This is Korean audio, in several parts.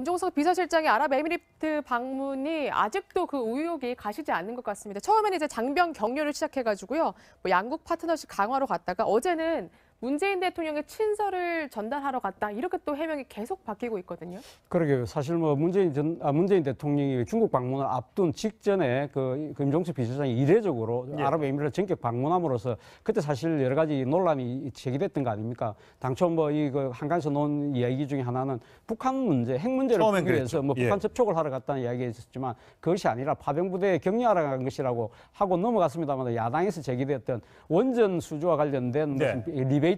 김종석 비서실장의 아랍에미리트 방문이 아직도 그 의욕이 가시지 않는 것 같습니다. 처음에는 이제 장병 격려를 시작해가지고요. 뭐 양국 파트너십 강화로 갔다가 어제는 문재인 대통령의 친서를 전달하러 갔다. 이렇게 또 해명이 계속 바뀌고 있거든요. 그러게요. 사실 뭐 문재인 대통령이 중국 방문을 앞둔 직전에 그 김종석 비서실장이 이례적으로 아랍에미리트 전격 방문함으로써 그때 사실 여러 가지 논란이 제기됐던 거 아닙니까? 당초 뭐 그 한간에서 논 이야기 중에 하나는 북한 문제, 핵 문제를 풀기 위해서 뭐 북한 접촉을 하러 갔다는 이야기가 있었지만 그것이 아니라 파병부대 격려하러 간 것이라고 하고 넘어갔습니다만 야당에서 제기됐던 원전 수주와 관련된 무슨 리베이트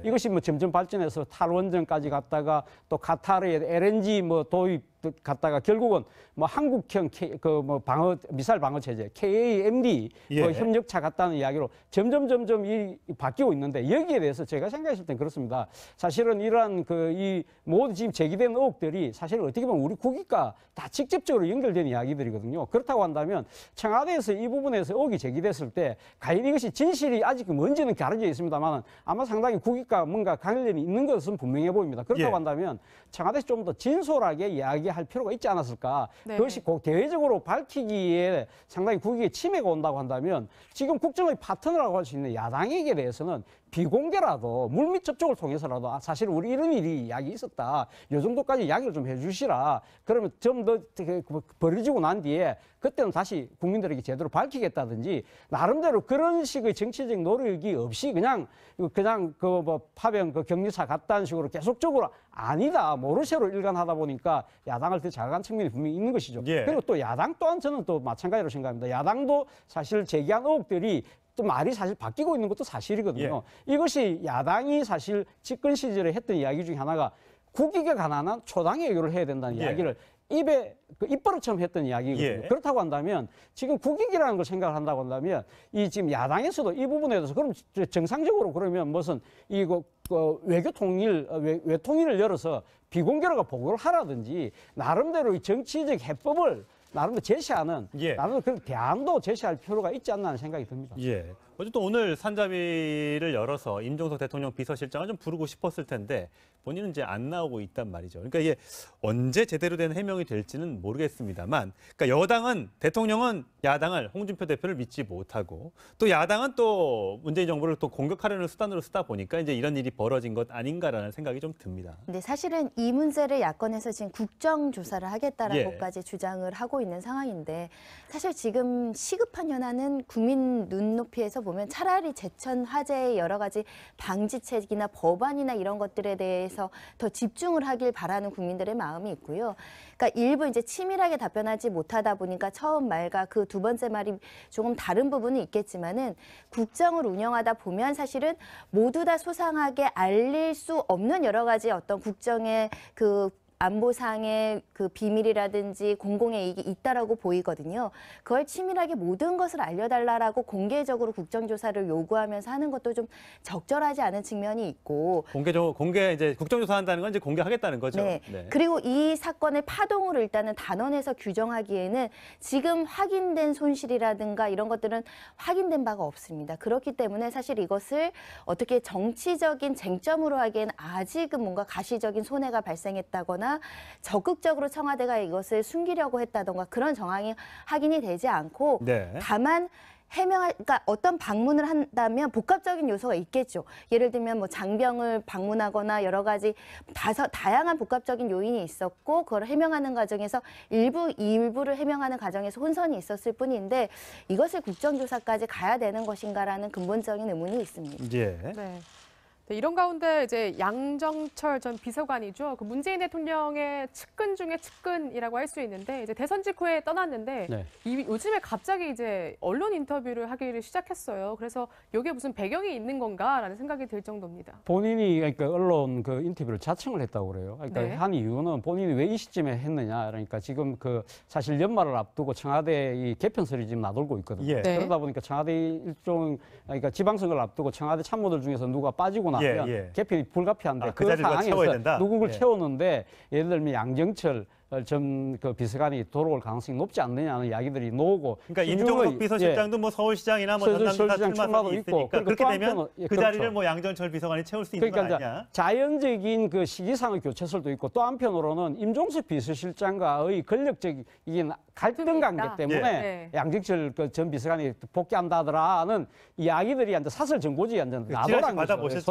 이것이 뭐 점점 발전해서 탈원전까지 갔다가 또 카타르의 LNG 뭐 도입 갔다가 결국은 뭐 한국형 그 뭐 미사일 방어 체제 KAMD 뭐 협력차 갔다는 이야기로 점점 이 바뀌고 있는데 여기에 대해서 제가 생각했을 땐 그렇습니다. 사실은 이러한 이 모든 지금 제기된 의혹들이 사실 어떻게 보면 우리 국익과 다 직접적으로 연결된 이야기들이거든요. 그렇다고 한다면 청와대에서 이 부분에서 의혹이 제기됐을 때 과연 이것이 진실이 아직 뭔지는 가려져 있습니다만 아마 상당히 국익과 뭔가 관련이 있는 것은 분명해 보입니다. 그렇다고 한다면 청와대에서 좀 더 진솔하게 이야기할 필요가 있지 않았을까. 그것이 대외적으로 밝히기에 상당히 국익에 침해가 온다고 한다면 지금 국정의 파트너라고 할 수 있는 야당에게 대해서는 비공개라도 물밑 접촉을 통해서라도 사실 우리 이런 일이 이야기 있었다. 이 정도까지 이야기를 좀 해주시라. 그러면 좀 더 벌어지고 난 뒤에 그때는 다시 국민들에게 제대로 밝히겠다든지 나름대로 그런 식의 정치적 노력이 없이 그냥 그 뭐 파병 그 격리차 갔다는 식으로 계속적으로 아니다. 모르쇠로 일관하다 보니까 야당을 더 자극한 측면이 분명히 있는 것이죠. 그리고 또 야당 또한 저는 또 마찬가지로 생각합니다. 야당도 사실 제기한 의혹들이 또 말이 사실 바뀌고 있는 것도 사실이거든요. 이것이 야당이 사실 집권 시절에 했던 이야기 중에 하나가 국익에 관한 초당의 외교를 해야 된다는 이야기를 입에 입버릇처럼 했던 이야기거든요. 그렇다고 한다면 지금 국익이라는 걸 생각을 한다고 한다면 이 지금 야당에서도 이 부분에 대해서 그럼 정상적으로 그러면 무슨 외교 통일 외통일을 열어서 비공개로가 보고를 하라든지 나름대로 이 정치적 해법을 나름대로 제시하는 나름대로 그런 대안도 제시할 필요가 있지 않나 하는 생각이 듭니다. 어쨌든 오늘 산자위를 열어서 임종석 대통령 비서실장을 좀 부르고 싶었을 텐데 본인은 이제 안 나오고 있단 말이죠. 그러니까 이게 언제 제대로 된 해명이 될지는 모르겠습니다만, 그러니까 여당은 대통령은 야당을 홍준표 대표를 믿지 못하고 또 야당은 또 문재인 정부를 또 공격하려는 수단으로 쓰다 보니까 이제 이런 일이 벌어진 것 아닌가라는 생각이 좀 듭니다. 근데 사실은 이 문제를 야권에서 지금 국정조사를 하겠다라고까지 주장을 하고 있는 상황인데 사실 지금 시급한 현안은 국민 눈높이에서 보면 차라리 제천 화재의 여러 가지 방지책이나 법안이나 이런 것들에 대해서 더 집중을 하길 바라는 국민들의 마음이 있고요. 그러니까 일부 이제 치밀하게 답변하지 못하다 보니까 처음 말과 그 두 번째 말이 조금 다른 부분은 있겠지만은 국정을 운영하다 보면 사실은 모두 다 소상하게 알릴 수 없는 여러 가지 어떤 국정의 그 안보상의 그 비밀이라든지 공공의 이익이 있다라고 보이거든요. 그걸 치밀하게 모든 것을 알려달라라고 공개적으로 국정조사를 요구하면서 하는 것도 좀 적절하지 않은 측면이 있고. 공개 이제 국정조사한다는 건 이제 공개하겠다는 거죠. 그리고 이 사건의 파동을 일단은 단원에서 규정하기에는 지금 확인된 손실이라든가 이런 것들은 확인된 바가 없습니다. 그렇기 때문에 사실 이것을 어떻게 정치적인 쟁점으로 하기엔 아직은 뭔가 가시적인 손해가 발생했다거나 적극적으로 청와대가 이것을 숨기려고 했다던가 그런 정황이 확인이 되지 않고 다만 그러니까 어떤 방문을 한다면 복합적인 요소가 있겠죠. 예를 들면 뭐 장병을 방문하거나 여러 가지 다양한 복합적인 요인이 있었고 그걸 해명하는 과정에서 일부를 해명하는 과정에서 혼선이 있었을 뿐인데 이것을 국정조사까지 가야 되는 것인가라는 근본적인 의문이 있습니다. 이런 가운데 이제 양정철 전 비서관이죠. 그 문재인 대통령의 측근 중에 측근이라고 할 수 있는데 이제 대선 직후에 떠났는데 요즘에 갑자기 이제 언론 인터뷰를 하기를 시작했어요. 그래서 이게 무슨 배경이 있는 건가라는 생각이 들 정도입니다. 본인이 그러니까 언론 그 인터뷰를 자청을 했다고 그래요. 그러니까 한 이유는 본인이 왜 이 시점에 했느냐. 그러니까 지금 그 사실 연말을 앞두고 청와대 이 개편설이 지금 나돌고 있거든요. 그러다 보니까 청와대 일종 그러니까 지방선거를 앞두고 청와대 참모들 중에서 누가 빠지고 나면 개편이 불가피한데 그 상황에서 누구를 채우는데 예를 들면 양정철 전 그 비서관이 돌아올 가능성이 높지 않느냐는 이야기들이 나오고. 그러니까 임종석 비서실장도 뭐 서울시장이나 뭐 전남지사 출마도 있으니까 그렇게 되면 그 자리를 뭐 양정철 비서관이 채울 수 있는 거 아니냐? 자연적인 그 시기상의 교체설도 있고 또 한편으로는 임종석 비서실장과의 권력적인 갈등 관계 때문에 양정철 그 전 비서관이 복귀한다더라는 이야기들이 이제 사설 정보지 완전 나돌아간 거죠.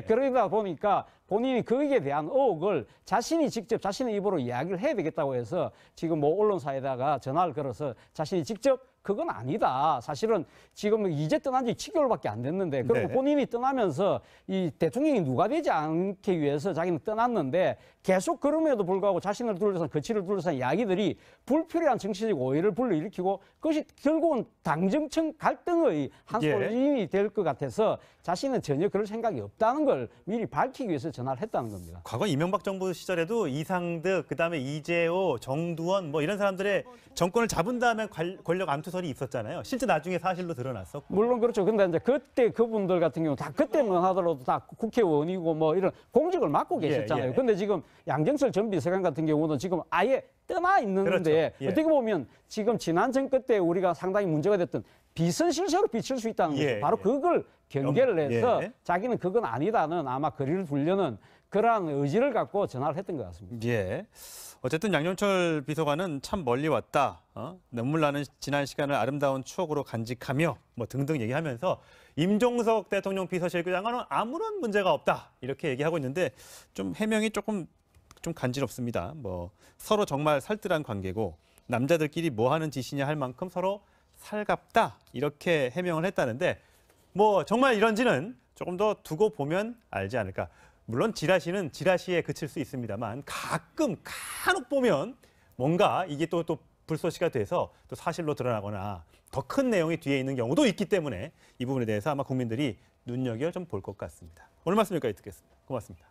그러다 보니까 본인이 거기에 대한 의혹을 자신이 직접 자신의 입으로 이야기를 해야 되겠다고 해서 지금 뭐 언론사에다가 전화를 걸어서 자신이 직접 그건 아니다. 사실은 지금 이제 떠난 지 7개월밖에 안 됐는데 그리고 본인이 떠나면서 이 대통령이 누가 되지 않기 위해서 자기는 떠났는데 계속 그럼에도 불구하고 자신을 둘러싼 거취를 둘러싼 이야기들이 불필요한 정치적 오해를 불러일으키고 그것이 결국은 당정청 갈등의 한 소진이 될 것 같아서 자신은 전혀 그럴 생각이 없다는 걸 미리 밝히기 위해서 전화를 했다는 겁니다. 과거 이명박 정부 시절에도 이상득, 그다음에 이재호, 정두원 뭐 이런 사람들의 정권을 잡은 다음에 권력 암투설이 있었잖아요. 실제 나중에 사실로 드러났었고. 물론 그렇죠. 근데 이제 그때 그분들 같은 경우 다 그때만 하더라도 다 국회의원이고 뭐 이런 공직을 맡고 계셨잖아요. 근데 지금 양정철 전 비서관 같은 경우는 지금 아예 떠나 있는데 어떻게 보면 지금 지난 정권 때 우리가 상당히 문제가 됐던 비선실세로 비칠 수 있다는 거죠. 바로 그걸 경계를 해서 자기는 그건 아니다는 아마 거리를 두려는 그러한 의지를 갖고 전화를 했던 것 같습니다. 어쨌든 양정철 비서관은 참 멀리 왔다. 눈물 나는 지난 시간을 아름다운 추억으로 간직하며 뭐 등등 얘기하면서 임종석 대통령 비서실장과는 아무런 문제가 없다. 이렇게 얘기하고 있는데 좀 해명이 좀 간지럽습니다. 뭐 서로 정말 살뜰한 관계고 남자들끼리 뭐 하는 짓이냐 할 만큼 서로 살갑다. 이렇게 해명을 했다는데 뭐 정말 이런지는 조금 더 두고 보면 알지 않을까. 물론 지라시는 지라시에 그칠 수 있습니다만 가끔 간혹 보면 뭔가 이게 또 불소시가 돼서 또 사실로 드러나거나 더 큰 내용이 뒤에 있는 경우도 있기 때문에 이 부분에 대해서 아마 국민들이 눈여겨 좀 볼 것 같습니다. 오늘 말씀 여기까지 듣겠습니다. 고맙습니다.